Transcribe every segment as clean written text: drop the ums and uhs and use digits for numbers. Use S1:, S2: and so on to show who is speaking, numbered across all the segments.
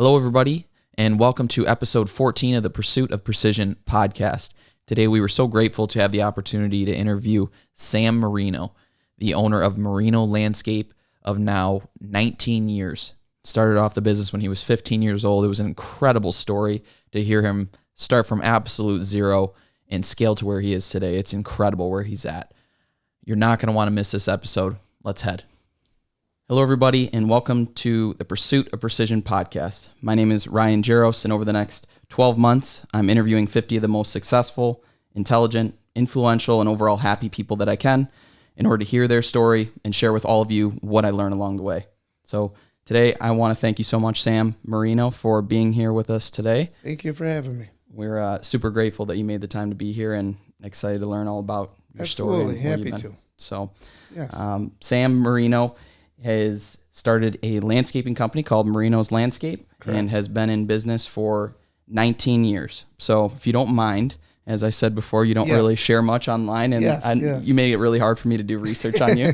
S1: Hello, everybody, and welcome to episode 14 of the Pursuit of Precision podcast. Today, we were so grateful to have the opportunity to interview Sam Marino, the owner of Marino Landscape of now 19 years. Started off the business when he was 15 years old. It was an incredible story to hear him start from absolute zero and scale to where he is today. It's incredible where he's at. You're not going to want to miss this episode. Let's head. Hello, everybody, and welcome to the Pursuit of Precision podcast. My name is Ryan Jaros, and over the next 12 months, I'm interviewing 50 of the most successful, intelligent, influential, and overall happy people that I can in order to hear their story and share with all of you what I learn along the way. So today, I want to thank you so much, Sam Marino, for being here with us today.
S2: Thank you for having me.
S1: We're super grateful that you made the time to be here and excited to learn all about your story.
S2: Absolutely, happy to.
S1: So,
S2: yes.
S1: Sam Marino has started a landscaping company called Marino's Landscape.
S2: Correct.
S1: And has been in business for 19 years. So if you don't mind, as I said before, you don't
S2: Yes.
S1: really share much online, and
S2: Yes.
S1: you made it really hard for me to do research on you.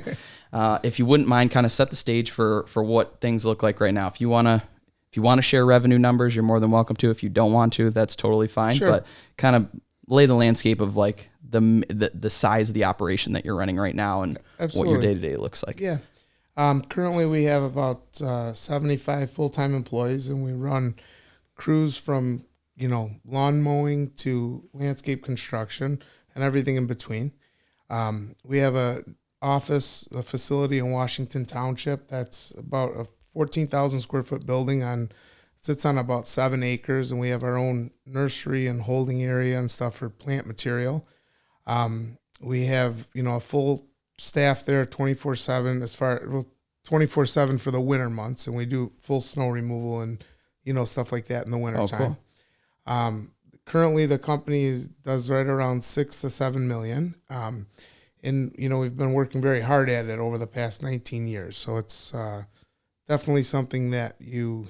S1: If you wouldn't mind, kind of set the stage for what things look like right now. If you want to share revenue numbers, you're more than welcome to. If you don't want to, that's totally fine.
S2: Sure.
S1: But kind of lay the landscape of like the size of the operation that you're running right now and
S2: Absolutely.
S1: what your day-to-day looks like.
S2: Yeah. Currently, we have about 75 full-time employees, and we run crews from, lawn mowing to landscape construction and everything in between. We have a facility in Washington Township that's about a 14,000 square foot building sits on about 7 acres, and we have our own nursery and holding area and stuff for plant material. We have, a full staff there 24/7 24/7 for the winter months, and we do full snow removal and stuff like that in the winter time. Cool. Currently the company does right around 6 to 7 million. And we've been working very hard at it over the past 19 years. So it's definitely something that you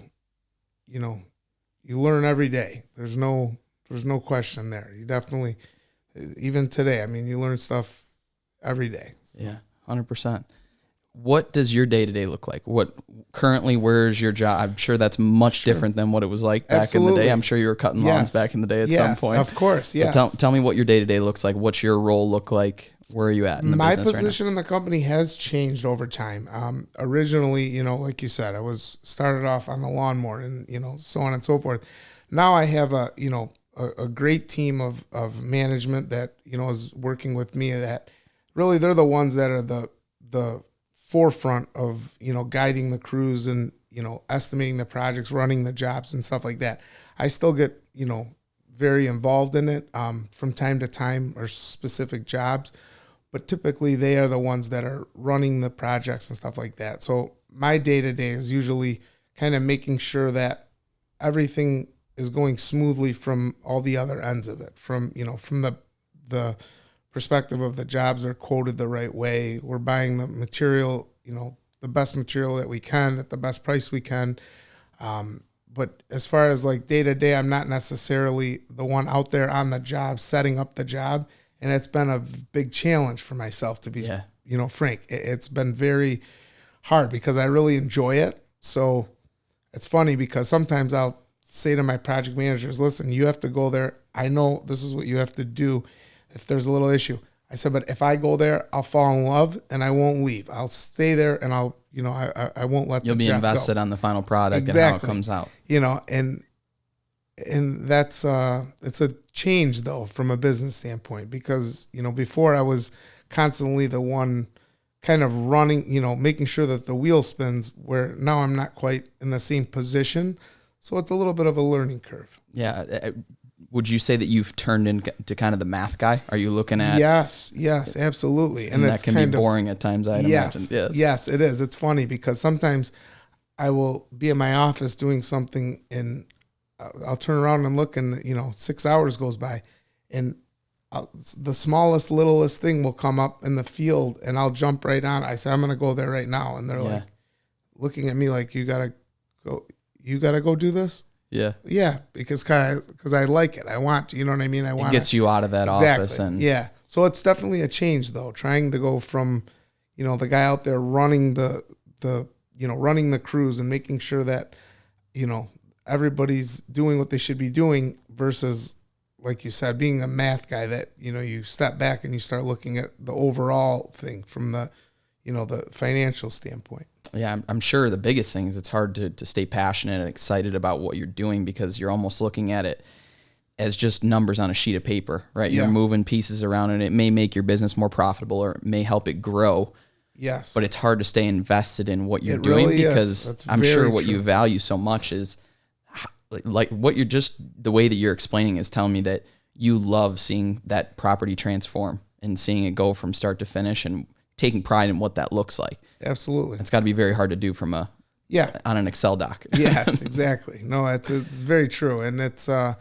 S2: learn every day. There's no question there. You definitely, even today, you learn stuff every day. So.
S1: Yeah, 100%. What does your day-to-day look like? Where's your job? I'm sure that's much different than what it was like back in the day. I'm sure you were cutting lawns back in the day at some point.
S2: Of course, yes.
S1: So tell me what your day-to-day looks like. What's your role look like? Where are you at in the business right now?
S2: My position in the company has changed over time. Originally, like you said, I started off on the lawnmower and, so on and so forth. Now I have a great team of management that, is working with me that really they're the ones that are the forefront of, guiding the crews and, estimating the projects, running the jobs and stuff like that. I still get, very involved in it from time to time or specific jobs, but typically they are the ones that are running the projects and stuff like that. So my day-to-day is usually kind of making sure that everything is going smoothly from all the other ends of it, from the perspective of the jobs are quoted the right way. We're buying the material, the best material that we can at the best price we can. But as far as like day to day, I'm not necessarily the one out there on the job, setting up the job. And it's been a big challenge for myself to be, frank. It's been very hard because I really enjoy it. So it's funny because sometimes I'll say to my project managers, listen, you have to go there. I know this is what you have to do if there's a little issue. I said, but if I go there, I'll fall in love and I won't leave. I'll stay there and I'll, I won't let
S1: You'll be invested on the final product and how it comes out.
S2: And that's, it's a change though, from a business standpoint, because, before I was constantly the one kind of running, making sure that the wheel spins, where now I'm not quite in the same position. So it's a little bit of a learning curve.
S1: Yeah. Would you say that you've turned into kind of the math guy? Are you looking at?
S2: Yes, absolutely.
S1: And that can be boring at times, I'd imagine.
S2: Yes, it is. It's funny because sometimes I will be in my office doing something and I'll turn around and look and, 6 hours goes by and the smallest, littlest thing will come up in the field and I'll jump right on. I say, I'm going to go there right now. And they're like looking at me like, you got to go do this?
S1: Yeah.
S2: Yeah, because I like it. I want to, you know what I mean?
S1: It gets you out of that office. And
S2: yeah. So it's definitely a change though, trying to go from, the guy out there running the running the crews and making sure that, everybody's doing what they should be doing versus, like you said, being a math guy that, you step back and you start looking at the overall thing from the, the financial standpoint.
S1: Yeah, I'm sure the biggest thing is it's hard to stay passionate and excited about what you're doing because you're almost looking at it as just numbers on a sheet of paper, right? You're moving pieces around and it may make your business more profitable or it may help it grow.
S2: Yes.
S1: But it's hard to stay invested in what you're doing
S2: really
S1: because I'm sure what you value so much is like what you're just, the way that you're explaining is telling me that you love seeing that property transform and seeing it go from start to finish and taking pride in what that looks like.
S2: Absolutely.
S1: It's got to be very hard to do from on an Excel doc.
S2: Yes, exactly. No, it's very true. And it's a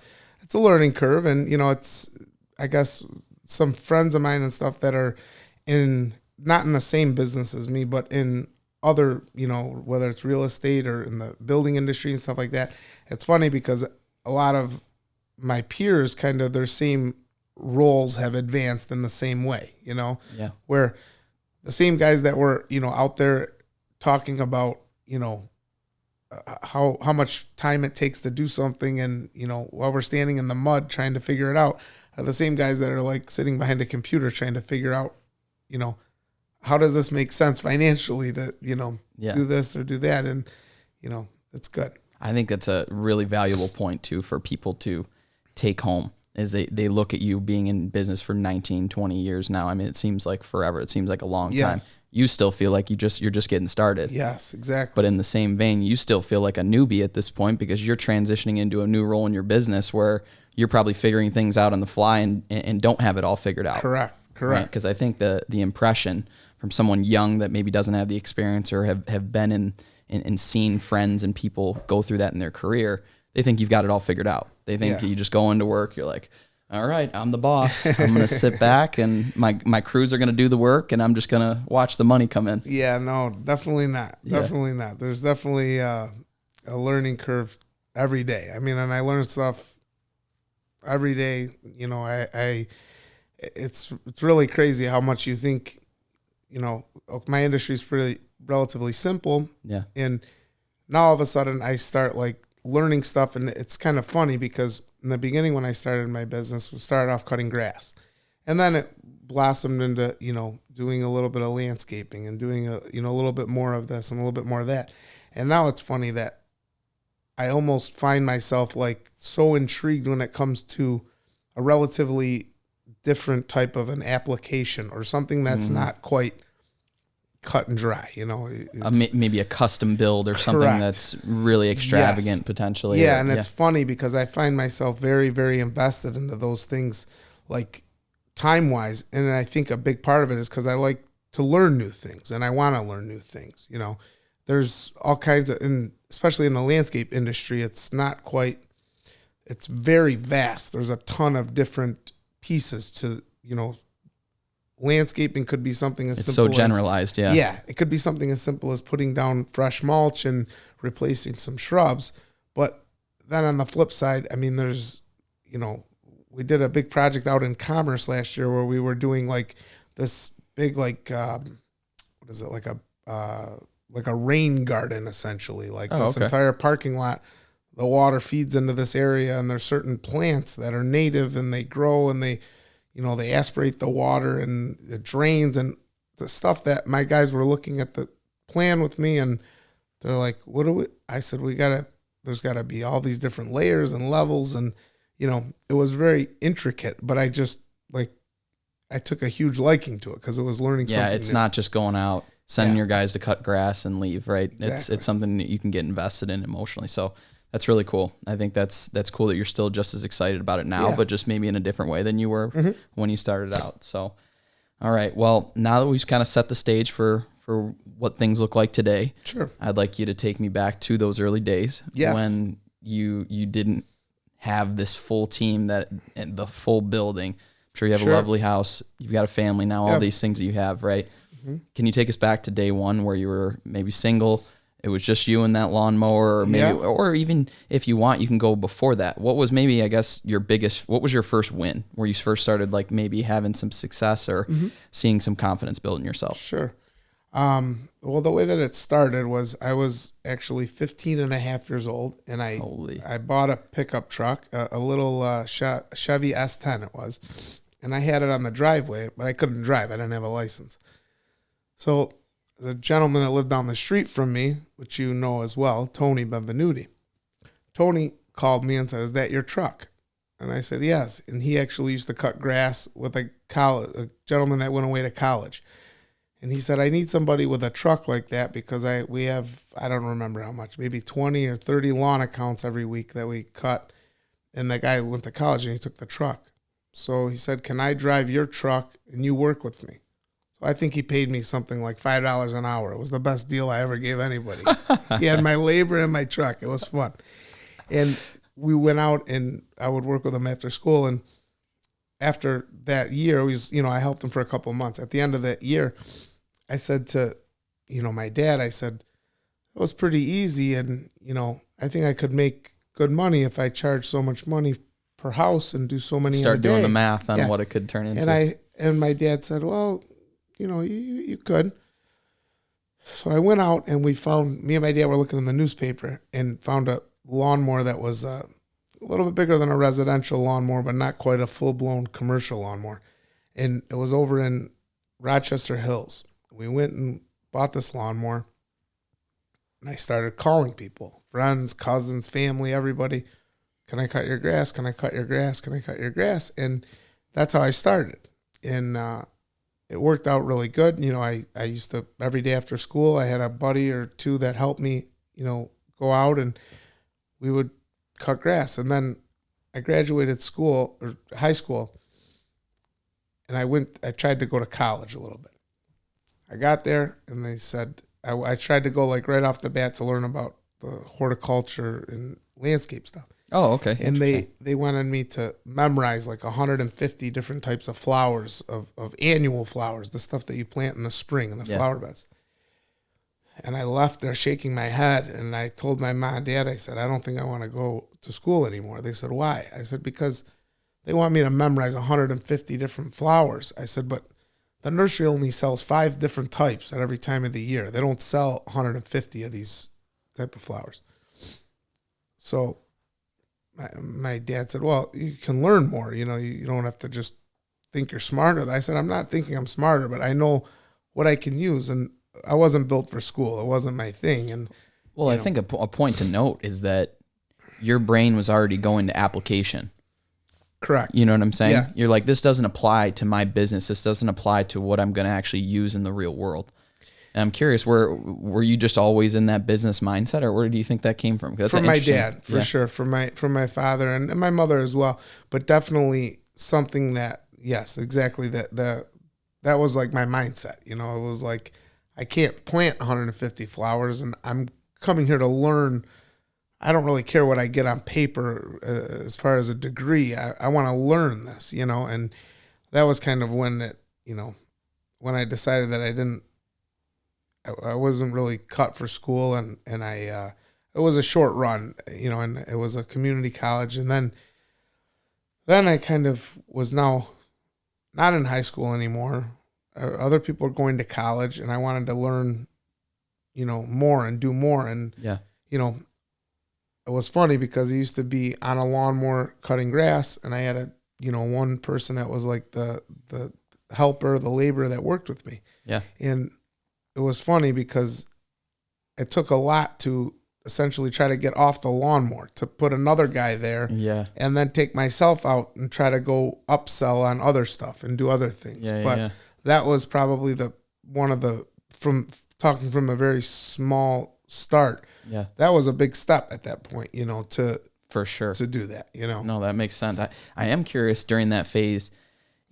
S2: learning curve. And, it's, I guess, some friends of mine and stuff that are not in the same business as me, but in other, whether it's real estate or in the building industry and stuff like that. It's funny because a lot of my peers kind of their same roles have advanced in the same way, where the same guys that were, out there talking about, how much time it takes to do something and, while we're standing in the mud trying to figure it out are the same guys that are like sitting behind a computer trying to figure out, how does this make sense financially to, do this or do that? And, it's good.
S1: I think that's a really valuable point too for people to take home is they look at you being in business for 19, 20 years now. I mean, it seems like forever. It seems like a long time. You still feel like you're just getting started.
S2: Yes, exactly.
S1: But in the same vein, you still feel like a newbie at this point because you're transitioning into a new role in your business where you're probably figuring things out on the fly and don't have it all figured out.
S2: Correct.
S1: Because I think the impression from someone young that maybe doesn't have the experience or have been in and seen friends and people go through that in their career, they think you've got it all figured out. They think you just go into work, you're like, all right, I'm the boss. I'm going to sit back and my crews are going to do the work and I'm just going to watch the money come in.
S2: Yeah, no, definitely not. Definitely not. There's definitely a learning curve every day. I mean, and I learn stuff every day. It's really crazy how much you think, my industry is pretty relatively simple.
S1: Yeah.
S2: And now all of a sudden I start like learning stuff, and it's kind of funny because in the beginning when I started my business, we started off cutting grass, and then it blossomed into doing a little bit of landscaping and doing a little bit more of this and a little bit more of that. And now it's funny that I almost find myself like so intrigued when it comes to a relatively different type of an application or something that's not quite cut and dry,
S1: maybe a custom build or something that's really extravagant potentially.
S2: Yeah, and it's funny because I find myself very, very invested into those things, like time-wise, and I think a big part of it is because I like to learn new things, and I want to learn new things. There's all kinds of, and especially in the landscape industry, it's very vast. There's a ton of different pieces to, landscaping could be something as simple as...
S1: It's so generalized, yeah.
S2: Yeah, it could be something as simple as putting down fresh mulch and replacing some shrubs. But then on the flip side, I mean, there's, we did a big project out in Commerce last year where we were doing like this big, like, what is it, like a rain garden, essentially. Like entire parking lot, the water feeds into this area, and there's certain plants that are native and they grow and they aspirate the water and it drains, and the stuff that my guys were looking at the plan with me, and they're like, I said, there's gotta be all these different layers and levels. And, it was very intricate, but I just I took a huge liking to it because it was learning something.
S1: Yeah, it's not just going out, sending your guys to cut grass and leave, right?
S2: Exactly.
S1: It's something that you can get invested in emotionally. So that's really cool. I think that's cool that you're still just as excited about it now, but just maybe in a different way than you were when you started out. So, all right. Well, now that we've kind of set the stage for what things look like today,
S2: sure,
S1: I'd like you to take me back to those early days when you didn't have this full team and the full building. I'm sure you have a lovely house. You've got a family now, all these things that you have, right? Mm-hmm. Can you take us back to day one where you were maybe single? It was just you and that lawnmower, or maybe, or even if you want, you can go before that. What was maybe, I guess, what was your first win where you first started maybe having some success or seeing some confidence build in yourself?
S2: Sure. Well, the way that it started was I was actually 15 and a half years old, and I bought a pickup truck, a little Chevy S10 it was, and I had it on the driveway, but I couldn't drive. I didn't have a license. So the gentleman that lived down the street from me, which you know as well, Tony Benvenuti, Tony called me and said, "Is that your truck?" And I said, "Yes." And he actually used to cut grass with a gentleman that went away to college. And he said, "I need somebody with a truck like that because we have, I don't remember how much, maybe 20 or 30 lawn accounts every week that we cut." And the guy went to college and he took the truck. So he said, "Can I drive your truck and you work with me?" So I think he paid me something like $5 an hour. It was the best deal I ever gave anybody. He had my labor and my truck. It was fun. And we went out and I would work with him after school. And after that year, I helped him for a couple of months. At the end of that year, I said to, my dad, I said, "It was pretty easy. And, I think I could make good money if I charged so much money per house and do so many
S1: Start
S2: a day."
S1: doing the math on what it could turn into.
S2: And my dad said, "Well, you could." So I went out and me and my dad were looking in the newspaper and found a lawnmower that was a little bit bigger than a residential lawnmower, but not quite a full-blown commercial lawnmower. And it was over in Rochester Hills. We went and bought this lawnmower, and I started calling people, friends, cousins, family, everybody. "Can I cut your grass? Can I cut your grass? Can I cut your grass?" And that's how I started. And it worked out really good. I used to, every day after school, I had a buddy or two that helped me, go out and we would cut grass. And then I graduated high school, and I tried to go to college a little bit. I got there and they said, I tried to go like right off the bat to learn about the horticulture and landscape stuff.
S1: Oh, okay.
S2: And they wanted me to memorize like 150 different types of flowers, of annual flowers, the stuff that you plant in the spring in the flower beds. And I left there shaking my head, and I told my mom and dad, I said, "I don't think I want to go to school anymore." They said, "Why?" I said, "Because they want me to memorize 150 different flowers." I said, "But the nursery only sells 5 different types at every time of the year. They don't sell 150 of these type of flowers." So my dad said, "Well, you can learn more. You don't have to just think you're smarter." I said, "I'm not thinking I'm smarter, but I know what I can use." And I wasn't built for school. It wasn't my thing. And
S1: I think a point to note is that your brain was already going to application.
S2: Correct.
S1: You know what I'm saying?
S2: Yeah.
S1: You're like, this doesn't apply to my business. This doesn't apply to what I'm going to actually use in the real world. And I'm curious, were you just always in that business mindset, or where do you think that came from?
S2: From my dad, for sure. From my father and my mother as well. But definitely something that, yes, exactly. That was like my mindset. It was like, I can't plant 150 flowers, and I'm coming here to learn. I don't really care what I get on paper as far as a degree. I want to learn this, and that was kind of when when I decided that I wasn't really cut for school, and it was a short run, and it was a community college. And then I kind of was now not in high school anymore. Other people are going to college, and I wanted to learn, more and do more. And, it was funny because I used to be on a lawnmower cutting grass, and I had one person that was like the helper, the laborer that worked with me.
S1: Yeah.
S2: And it was funny because it took a lot to essentially try to get off the lawnmower, to put another guy there, and then take myself out and try to go upsell on other stuff and do other things. But that was probably from talking from a very small start.
S1: Yeah.
S2: That was a big step at that point,
S1: for sure,
S2: to do that,
S1: No, that makes sense. I am curious, during that phase,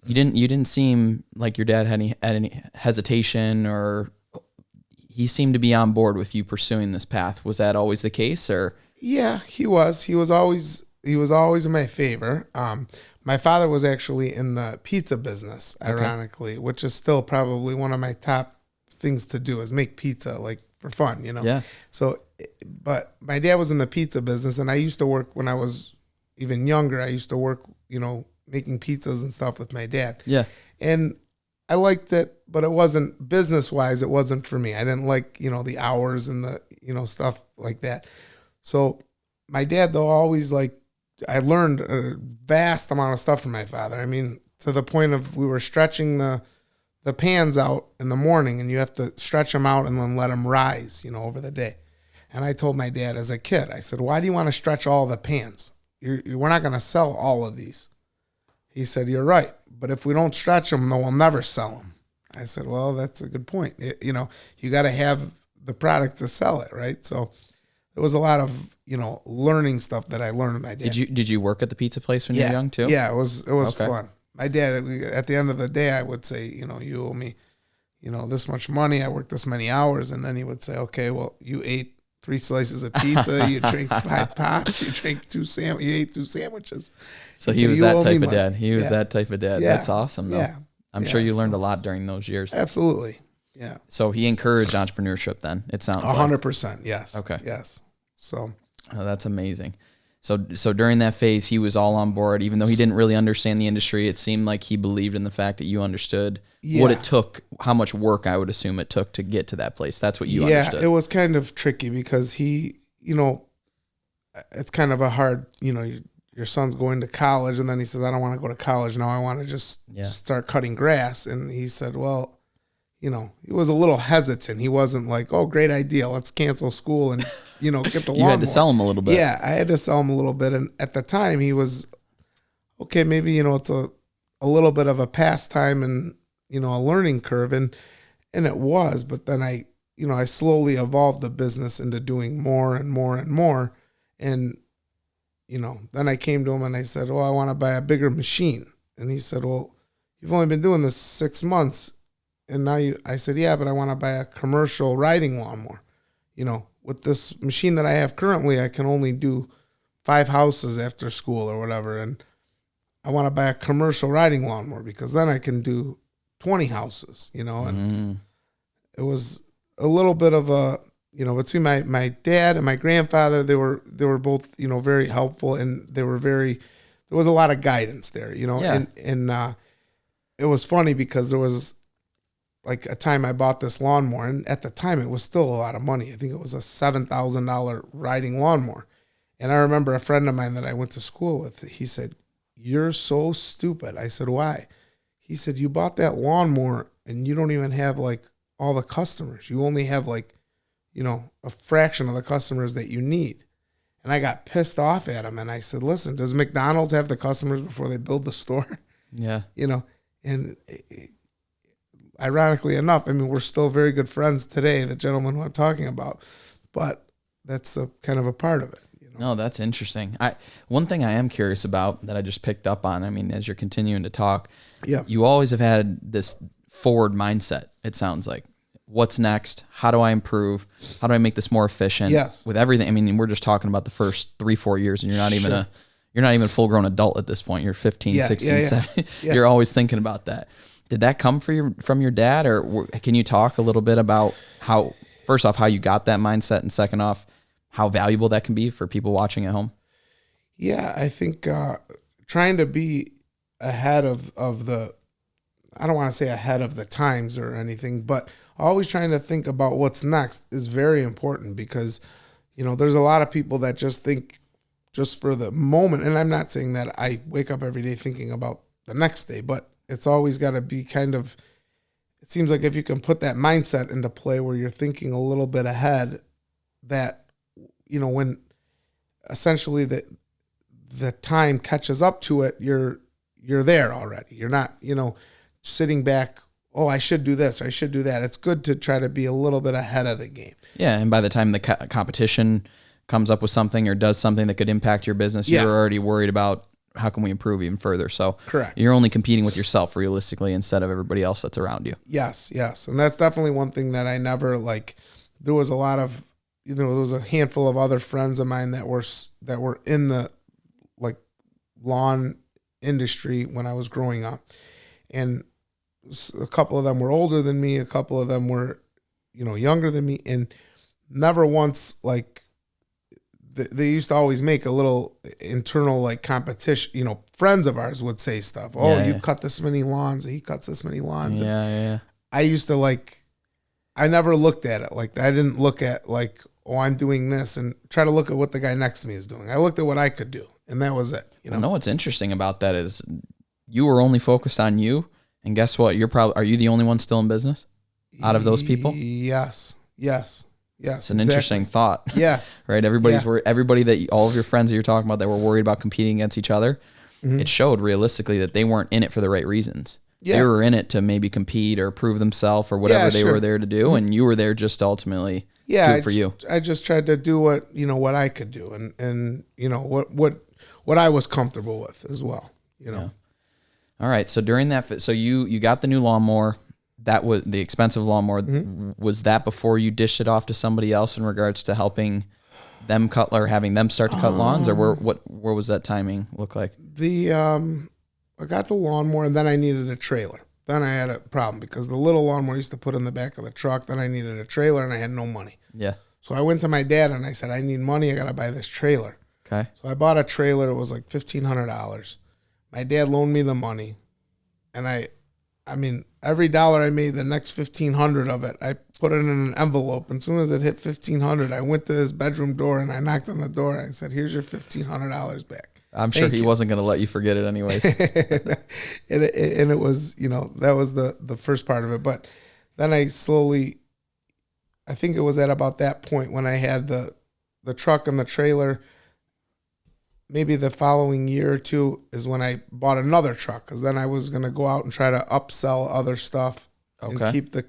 S1: you didn't seem like your dad had any hesitation, or he seemed to be on board with you pursuing this path. Was that always the case, or?
S2: Yeah, he was. He was always in my favor. My father was actually in the pizza business, ironically, which is still probably one of my top things to do, is make pizza, like, for fun,
S1: Yeah.
S2: So, but my dad was in the pizza business, and I used to work when I was even younger. I used to work, making pizzas and stuff with my dad.
S1: Yeah.
S2: And I liked it, but it wasn't business wise. It wasn't for me. I didn't like, the hours and the, stuff like that. So my dad, though, always I learned a vast amount of stuff from my father. I mean, to the point of we were stretching the pans out in the morning, and you have to stretch them out and then let them rise, over the day. And I told my dad as a kid, I said, why do you want to stretch all the pans? We're not going to sell all of these. He said, you're right. But if we don't stretch them, then we'll never sell them. I said, well, that's a good point. You got to have the product to sell it, right? So there was a lot of, learning stuff that I learned with my dad.
S1: Did you work at the pizza place when you were young too?
S2: Yeah, it was
S1: Okay.
S2: fun. My dad, at the end of the day, I would say, you owe me, this much money. I worked this many hours. And then he would say, okay, well, you ate 3 slices of pizza, you drank 5 pops, you ate 2 sandwiches.
S1: So he was that type of dad. He was
S2: Yeah.
S1: that type of dad.
S2: Yeah.
S1: That's awesome though.
S2: Yeah.
S1: I'm sure you learned a lot during those years.
S2: Absolutely. Yeah.
S1: So he encouraged entrepreneurship then, it sounds like.
S2: 100%. Yes.
S1: Okay.
S2: Yes. So.
S1: Oh, that's amazing. So during that phase, he was all on board, even though he didn't really understand the industry. It seemed like he believed in the fact that you understood what it took, how much work I would assume it took to get to that place. That's what you understood.
S2: Yeah, it was kind of tricky because he, it's kind of a hard, your son's going to college, and then he says, I don't want to go to college now. I want to just start cutting grass. And he said, well, he was a little hesitant. He wasn't like, oh, great idea. Let's cancel school and, get the lawnmower.
S1: You had to sell him a little bit.
S2: Yeah, I had to sell him a little bit. And at the time he was, okay, maybe, it's a little bit of a pastime and, a learning curve. And it was, but then I slowly evolved the business into doing more and more and more. And, then I came to him and I said, well, I want to buy a bigger machine. And he said, well, you've only been doing this 6 months. And now I said, yeah, but I want to buy a commercial riding lawnmower. With this machine that I have currently, I can only do 5 houses after school or whatever. And I want to buy a commercial riding lawnmower because then I can do 20 houses, and it was a little bit of a, between my dad and my grandfather, they were both, very helpful, and there was a lot of guidance there, and it was funny because there was like a time I bought this lawnmower, and at the time it was still a lot of money. I think it was a $7,000 riding lawnmower. And I remember a friend of mine that I went to school with, he said, you're so stupid. I said, why? He said, you bought that lawnmower and you don't even have like all the customers. You only have like, a fraction of the customers that you need. And I got pissed off at him. And I said, listen, does McDonald's have the customers before they build the store?
S1: Yeah.
S2: And ironically enough, I mean, we're still very good friends today, the gentleman who I'm talking about, but that's a kind of a part of it.
S1: No, that's interesting. One thing I am curious about that I just picked up on, I mean, as you're continuing to talk, you always have had this forward mindset, it sounds like. What's next? How do I improve? How do I make this more efficient?
S2: Yes.
S1: With everything. I mean, we're just talking about the first 3-4 years, and you're not even a full grown adult at this point. You're 15, 16, 17. Yeah. You're always thinking about that. Did that come from your dad, or can you talk a little bit about how, first off, how you got that mindset, and second off, how valuable that can be for people watching at home?
S2: Yeah, I think trying to be ahead of the, I don't want to say ahead of the times or anything, but always trying to think about what's next is very important because, there's a lot of people that just think just for the moment. And I'm not saying that I wake up every day thinking about the next day, but it's always got to be kind of, it seems like if you can put that mindset into play where you're thinking a little bit ahead, that, when essentially the time catches up to it, you're there already. You're not, sitting back, oh, I should do this, or I should do that. It's good to try to be a little bit ahead of the game.
S1: Yeah, and by the time the competition comes up with something or does something that could impact your business, you're already worried about how can we improve even further. So
S2: correct.
S1: You're only competing with yourself realistically instead of everybody else that's around you.
S2: Yes. And that's definitely one thing that I never there was a lot of, there was a handful of other friends of mine that were in the lawn industry when I was growing up. And a couple of them were older than me. A couple of them were, younger than me. And never once they used to always make a little internal like competition. You know, friends of ours would say stuff. Oh, you cut this many lawns. He cuts this many lawns.
S1: Yeah.
S2: I used to I never looked at it like that. I didn't look at like, oh, I'm doing this and try to look at what the guy next to me is doing. I looked at what I could do, and that was it. You know,
S1: what's interesting about that is you were only focused on you, and guess what? Are you the only one still in business out of those people?
S2: Yes.
S1: It's an interesting thought.
S2: Yeah.
S1: Right. Everybody's worried. Everybody that all of your friends that you're talking about that were worried about competing against each other, it showed realistically that they weren't in it for the right reasons. Yeah. They were in it to maybe compete or prove themselves or whatever they were there to do, and you were there just to ultimately do it for you.
S2: I just tried to do what I could do, and what I was comfortable with as well.
S1: Yeah. All right. So during that, so you got the new lawnmower. That was the expensive lawnmower. Was that before you dished it off to somebody else in regards to helping them cut or having them start to cut lawns, or where was that timing look like?
S2: I got the lawnmower, and then I needed a trailer. Then I had a problem because the little lawnmower I used to put in the back of the truck. Then I needed a trailer, and I had no money.
S1: Yeah.
S2: So I went to my dad, and I said, I need money. I got to buy this trailer.
S1: Okay.
S2: So I bought a trailer. It was like $1,500. My dad loaned me the money, and I mean, every dollar I made, the next $1,500 of it, I put it in an envelope. And as soon as it hit $1,500, I went to his bedroom door and I knocked on the door. And I said, "Here's your $1,500 back."
S1: I'm sure he wasn't going to let you forget it anyways.
S2: and it was, that was the first part of it. But then I think it was at about that point when I had the truck and the trailer. Maybe the following year or two is when I bought another truck, because then I was going to go out and try to upsell other stuff and keep the.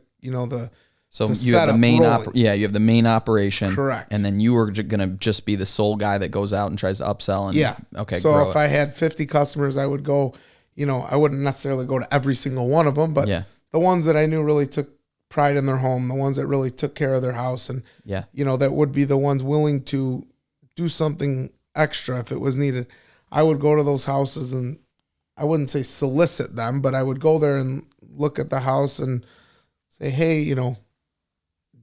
S1: So you have the main you have the main operation.
S2: Correct.
S1: And then you were going to just be the sole guy that goes out and tries to upsell. And okay.
S2: So if I had 50 customers, I would go, I wouldn't necessarily go to every single one of them, but the ones that I knew really took pride in their home, the ones that really took care of their house, and that would be the ones willing to do something extra if it was needed. I would go to those houses, and I wouldn't say solicit them, but I would go there and look at the house and say, "Hey, do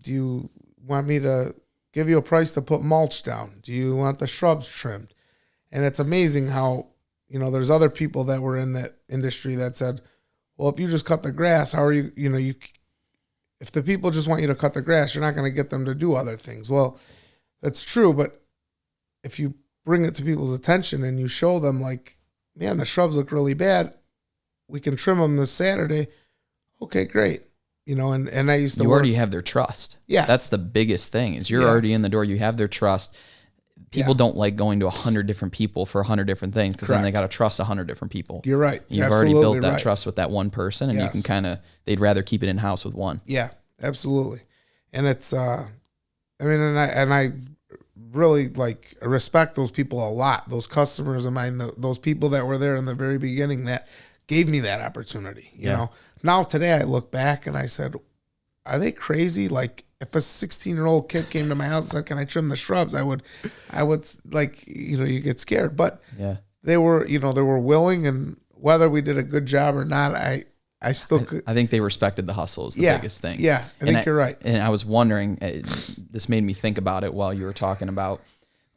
S2: you want me to give you a price to put mulch down? Do you want the shrubs trimmed?" And it's amazing how, there's other people that were in that industry that said, "Well, if you just cut the grass, how are you, if the people just want you to cut the grass, you're not going to get them to do other things." Well, that's true, but if you bring it to people's attention and you show them like, "Man, the shrubs look really bad. We can trim them this Saturday." Okay, great. And I used to
S1: already have their trust.
S2: Yeah.
S1: That's the biggest thing is you're already in the door. You have their trust. People don't like going to 100 different people for 100 different things because then they got to trust 100 different people.
S2: You're right.
S1: You've already built that trust with that one person, and you can they'd rather keep it in-house with one.
S2: Yeah, absolutely. And it's, and I really respect those people a lot. Those customers of mine, those people that were there in the very beginning that gave me that opportunity, you know. Now today I look back and I said, are they crazy? Like if a 16-year-old kid came to my house and said, "Can I trim the shrubs?" I would you get scared. But they were, they were willing, and whether we did a good job or not, I still could.
S1: I think they respected the hustle is the biggest thing.
S2: Yeah, I think you're right.
S1: And I was wondering, this made me think about it while you were talking about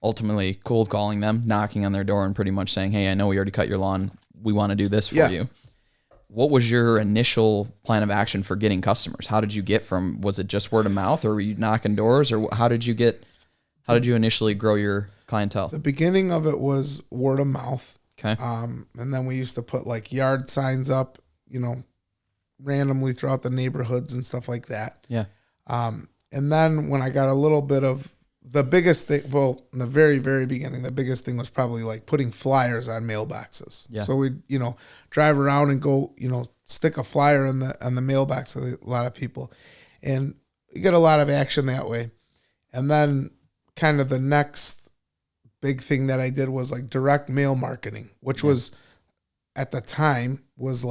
S1: ultimately cold calling them, knocking on their door and pretty much saying, "Hey, I know we already cut your lawn. We want to do this for you." What was your initial plan of action for getting customers? How did you get was it just word of mouth, or were you knocking doors, or how did you initially grow your clientele?
S2: The beginning of it was word of mouth.
S1: Okay.
S2: And then we used to put yard signs up, randomly throughout the neighborhoods and stuff like that.
S1: Yeah.
S2: And then when I got a little bit of the biggest thing, in the very, very beginning, the biggest thing was probably putting flyers on mailboxes. Yeah. So we'd, drive around and go, stick a flyer on the mailbox of a lot of people. And you get a lot of action that way. And then kind of the next big thing that I did was direct mail marketing, which was at the time was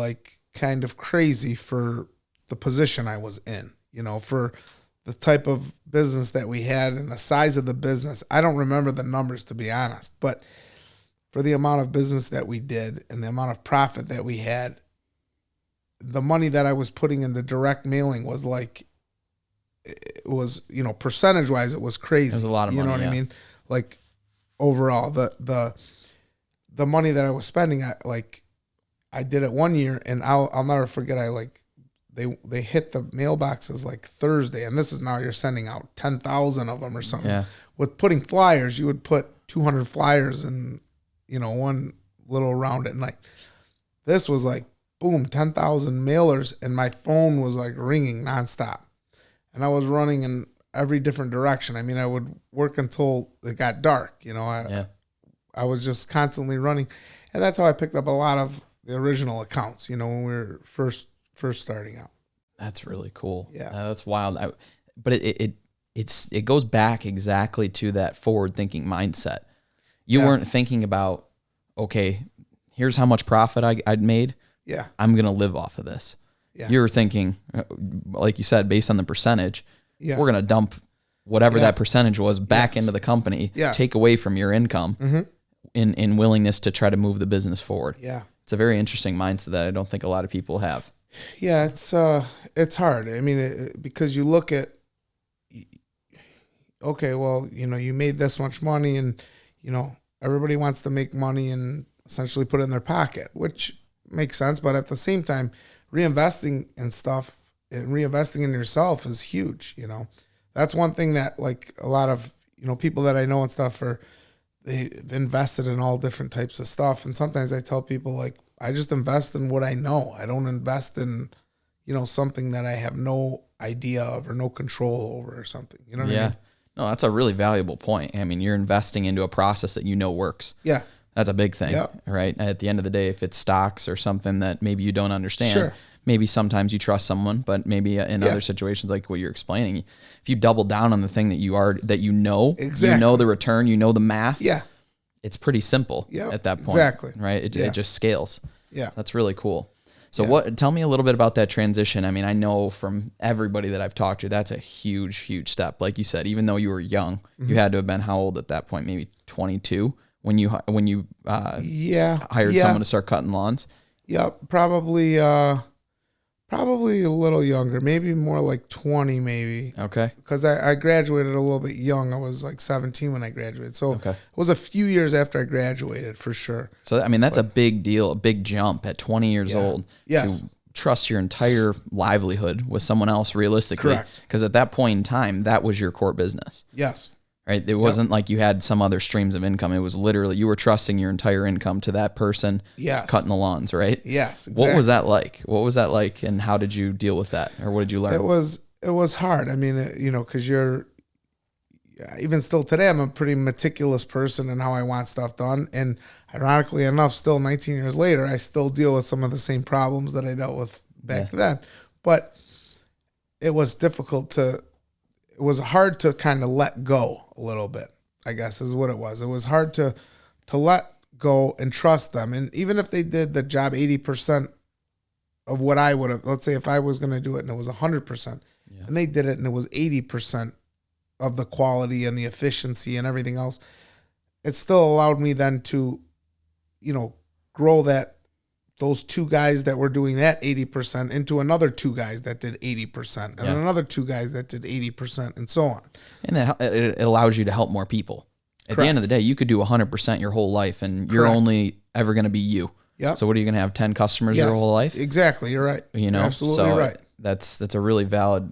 S2: kind of crazy for the position I was in, for the type of business that we had and the size of the business. I don't remember the numbers, to be honest, but for the amount of business that we did and the amount of profit that we had, the money that I was putting into direct mailing was it was, percentage wise, it was crazy.
S1: It was a lot of money.
S2: You know what I mean? overall. The money that I was spending, I did it one year, and I'll never forget. They hit the mailboxes like Thursday, and this is now you're sending out 10,000 of them or something.
S1: Yeah.
S2: With putting flyers, you would put 200 flyers in, one little round at night. This was like, boom, 10,000 mailers, and my phone was like ringing nonstop. And I was running in every different direction. I mean, I would work until it got dark. I was just constantly running. And that's how I picked up a lot of the original accounts, when we were first starting out.
S1: That's really cool.
S2: Yeah.
S1: That's wild. But it goes back exactly to that forward-thinking mindset. You weren't thinking about, okay, here's how much profit I'd made.
S2: Yeah.
S1: I'm going to live off of this.
S2: Yeah.
S1: You were thinking, like you said, based on the percentage,
S2: Yeah.
S1: we're going to dump whatever that percentage was back into the company, take away from your income in willingness to try to move the business forward.
S2: Yeah.
S1: It's a very interesting mindset that I don't think a lot of people have.
S2: Yeah, it's hard. I mean, because you look at, okay, well, you made this much money, and everybody wants to make money and essentially put it in their pocket, which makes sense. But at the same time, reinvesting in stuff and reinvesting in yourself is huge. That's one thing that like a lot of people that I know and stuff they've invested in all different types of stuff. And sometimes I tell people, like, I just invest in what I know. I don't invest in, something that I have no idea of or no control over or something. You know what I mean?
S1: No, that's a really valuable point. I mean, you're investing into a process that works.
S2: Yeah.
S1: That's a big thing, right? At the end of the day, if it's stocks or something that maybe you don't understand, maybe sometimes you trust someone, but maybe in other situations like what you're explaining, if you double down on the thing that you know the return, the math, it's pretty simple at that point, right? It just scales.
S2: Yeah.
S1: That's really cool. So tell me a little bit about that transition. I mean, I know from everybody that I've talked to, that's a huge, huge step. Like you said, even though you were young, you had to have been how old at that point? Maybe 22 when you hired someone to start cutting lawns.
S2: Yeah, probably a little younger, maybe more like 20, maybe.
S1: Okay.
S2: Because I graduated a little bit young. I was like 17 when I graduated. So it was a few years after I graduated, for sure.
S1: So, I mean, that's a big deal, a big jump at 20 years old.
S2: Yes.
S1: To trust your entire livelihood with someone else realistically.
S2: Correct.
S1: Because at that point in time, that was your core business.
S2: Yes.
S1: Right? It wasn't like you had some other streams of income. It was literally you were trusting your entire income to that person cutting the lawns, right?
S2: Yes, exactly.
S1: What was that like? And how did you deal with that? Or what did you learn?
S2: It was hard. I mean, because even still today, I'm a pretty meticulous person in how I want stuff done. And ironically enough, still 19 years later, I still deal with some of the same problems that I dealt with back then. But it was it was hard to kind of let go a little bit, I guess is what it was. It was hard to let go and trust them. And even if they did the job 80% of what I would have, let's say if I was going to do it and it was 100%, and they did it and it was 80% of the quality and the efficiency and everything else, it still allowed me then to, grow those two guys that were doing that 80% into another two guys that did 80% and another two guys that did 80% and so on.
S1: And it allows you to help more people. At the end of the day, you could do 100% your whole life and you're only ever going to be you.
S2: Yeah.
S1: So what are you going to have 10 customers your whole life?
S2: Exactly. You're right.
S1: You're
S2: absolutely right.
S1: That's a really valid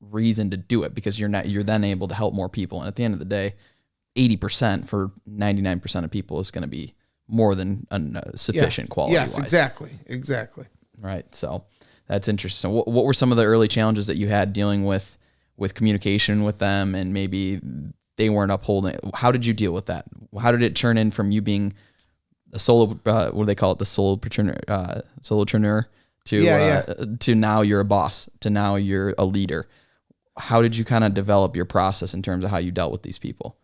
S1: reason to do it because you're then able to help more people. And at the end of the day, 80% for 99% of people is going to be more than sufficient quality.
S2: Yes, exactly.
S1: Right. So that's interesting. So what were some of the early challenges that you had dealing with communication with them and maybe they weren't upholding? How did you deal with that? How did it turn in from you being a solo, what do they call it? The solopreneur to now you're a boss, to now you're a leader. How did you kind of develop your process in terms of how you dealt with these people?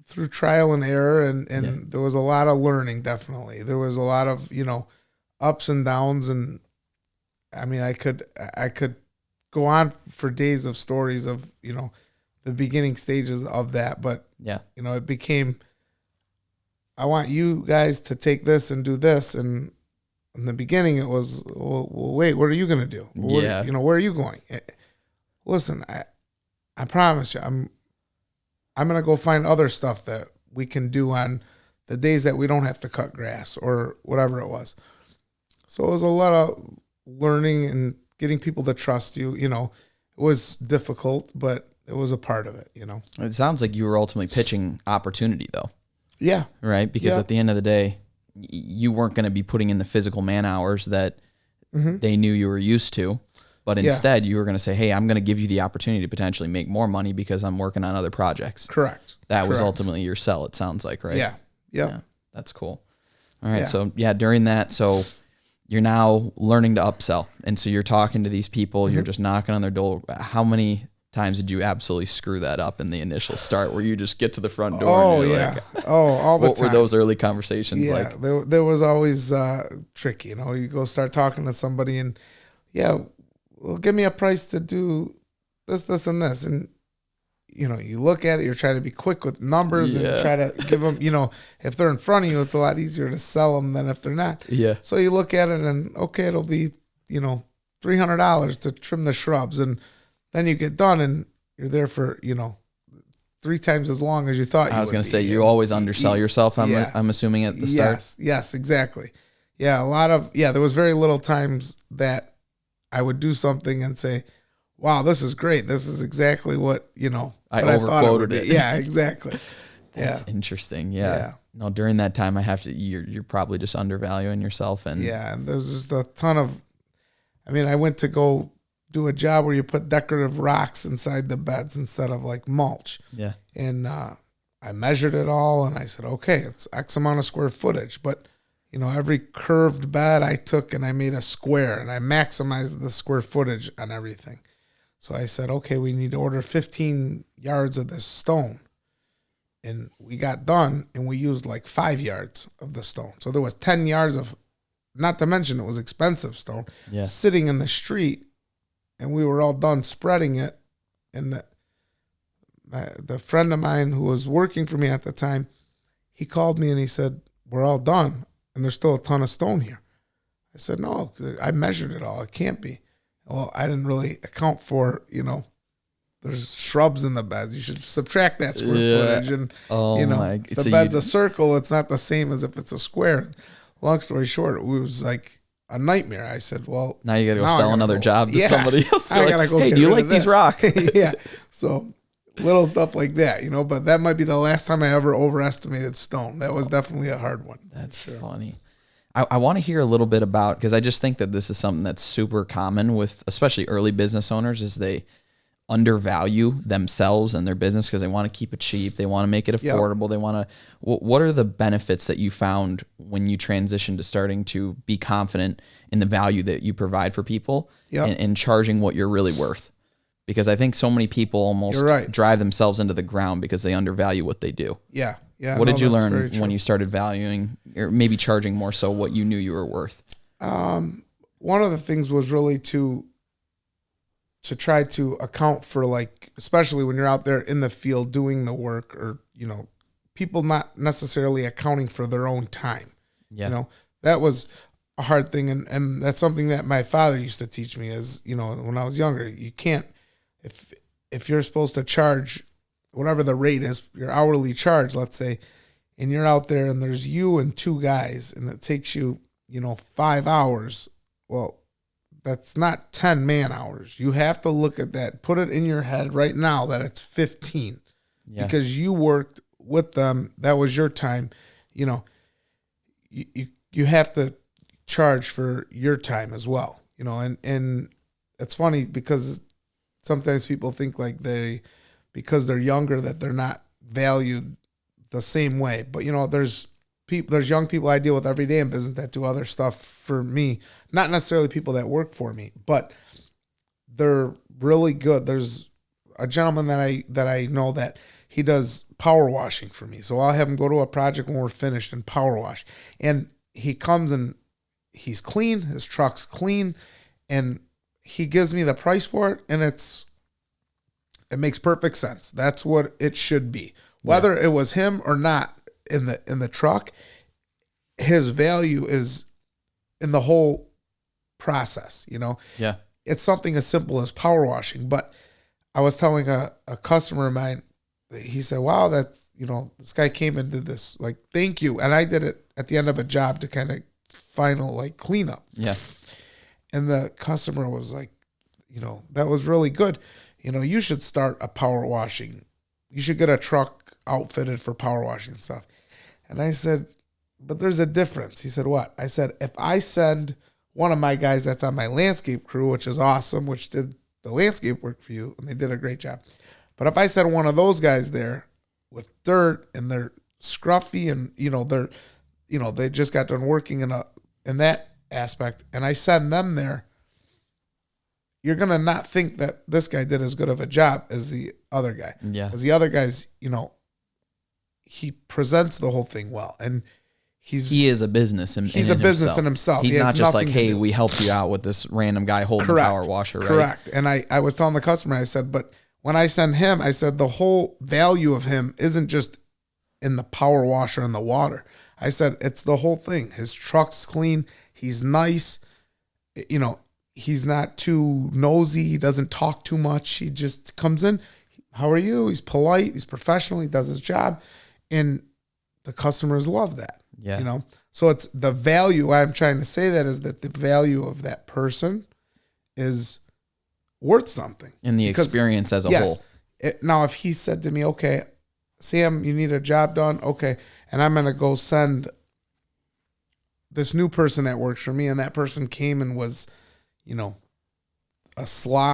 S2: Through trial and error, and there was a lot of learning, definitely. There was a lot of, ups and downs, and I mean, I could go on for days of stories of, the beginning stages of that, but it became, I want you guys to take this and do this, and in the beginning it was, well wait, what are you going to do? Where are you going? Listen, I promise you, I'm going to go find other stuff that we can do on the days that we don't have to cut grass or whatever it was. So it was a lot of learning and getting people to trust you. You know, it was difficult, but it was a part of it, you know.
S1: It sounds like you were ultimately pitching opportunity, though.
S2: Yeah.
S1: Right? Because at the end of the day, you weren't going to be putting in the physical man hours that they knew you were used to. But instead, you were going to say, hey, I'm going to give you the opportunity to potentially make more money because I'm working on other projects.
S2: Correct.
S1: That was ultimately your sell, it sounds like, right?
S2: Yeah. Yep. Yeah.
S1: That's cool. All right. So, during that, so you're now learning to upsell. And so you're talking to these people, you're just knocking on their door. How many times did you absolutely screw that up in the initial start where you just get to the front door?
S2: Oh,
S1: and
S2: yeah.
S1: Like,
S2: all the
S1: what
S2: time.
S1: What were those early conversations like?
S2: There was always tricky. You know, you go start talking to somebody and, well, give me a price to do this, and this. And, you know, you look at it, you're trying to be quick with numbers and try to give them, you know, if they're in front of you, it's a lot easier to sell them than if they're not.
S1: Yeah.
S2: So you look at it and, okay, it'll be, you know, $300 to trim the shrubs. And then you get done and you're there for, you know, 3 times as long as you thought you would.
S1: I was going to say, you always undersell yourself, I'm assuming, at the start.
S2: Yes, exactly. Yeah, there was very little times that I would do something and say, wow, this is great. This is exactly what, you know,
S1: I overquoted it.
S2: Yeah, exactly.
S1: That's interesting. Yeah. No, during that time, you're probably just undervaluing yourself. And
S2: there's just a ton of, I went to go do a job where you put decorative rocks inside the beds instead of like mulch.
S1: Yeah.
S2: And I measured it all and I said, okay, it's X amount of square footage, but you know, every curved bed I took and I made a square and I maximized the square footage on everything. So I said, okay, we need to order 15 yards of this stone. And we got done and we used like 5 yards of the stone. So there was 10 yards of, not to mention it was expensive stone, sitting in the street, and we were all done spreading it. And the friend of mine who was working for me at the time, he called me and he said, we're all done. And there's still a ton of stone here. I said, no, I measured it all. It can't be. Well, I didn't really account for, you know, there's shrubs in the beds. You should subtract that square footage. And, you know, if the bed's a circle, it's not the same as if it's a square. Long story short, it was like a nightmare. I said, well,
S1: now you got to go sell another job to somebody else.
S2: I got to go,
S1: hey, do you like these rocks?
S2: Yeah. So little stuff like that, you know, but that might be the last time I ever overestimated stone. That was definitely a hard one.
S1: That's funny. I want to hear a little bit about, because I just think that this is something that's super common with especially early business owners, is they undervalue themselves and their business because they want to keep it cheap. They want to make it affordable. They want to, what are the benefits that you found when you transitioned to starting to be confident in the value that you provide for people and charging what you're really worth? Because I think so many people almost drive themselves into the ground because they undervalue what they do.
S2: Yeah. Yeah.
S1: What did you learn when you started valuing, or maybe charging more so, what you knew you were worth?
S2: One of the things was really to try to account for, like, especially when you're out there in the field doing the work, or, you know, people not necessarily accounting for their own time. Yeah. You know, that was a hard thing. And that's something that my father used to teach me is, you know, when I was younger, you can't, if you're supposed to charge whatever the rate is, your hourly charge, let's say, and you're out there and there's you and 2 guys and it takes you, you know, 5 hours. Well, that's not 10 man hours. You have to look at that, put it in your head right now that it's 15 because you worked with them. That was your time. You know, you have to charge for your time as well, you know, and it's funny because sometimes people think like because they're younger that they're not valued the same way. But, you know, there's young people I deal with every day in business that do other stuff for me, not necessarily people that work for me, but they're really good. There's a gentleman that I know that he does power washing for me. So I'll have him go to a project when we're finished and power wash. And he comes and he's clean, his truck's clean, and he gives me the price for it, and it makes perfect sense. That's what it should be. Whether it was him or not in the truck, his value is in the whole process, you know? Yeah. It's something as simple as power washing. But I was telling a customer of mine, he said, wow, that's this guy came and did this, like, thank you. And I did it at the end of a job to kind of final, like, cleanup.
S1: Yeah.
S2: And the customer was like, that was really good. You should start a power washing. You should get a truck outfitted for power washing and stuff. And I said, but there's a difference. He said, what? I said, if I send one of my guys that's on my landscape crew, which is awesome, which did the landscape work for you, and they did a great job. But if I send one of those guys there with dirt and they're scruffy and, they just got done working in that aspect, and I send them there, you're going to not think that this guy did as good of a job as the other guy.
S1: Yeah.
S2: Because the other guy's, he presents the whole thing well. And he is a business in himself.
S1: He's not just like, hey, we helped you out with this random guy holding the power washer, right?
S2: Correct. And I was telling the customer, I said, but when I send him, I said, the whole value of him isn't just in the power washer and the water. I said, it's the whole thing. His truck's clean. He's nice. He's not too nosy. He doesn't talk too much. He just comes in. How are you? He's polite. He's professional. He does his job. And the customers love that.
S1: Yeah.
S2: So it's the value. Why I'm trying to say that is that the value of that person is worth something.
S1: In the experience as a whole.
S2: Now, if he said to me, okay, Sam, you need a job done. Okay. And I'm going to go send this new person that works for me. And that person came and was, a slob.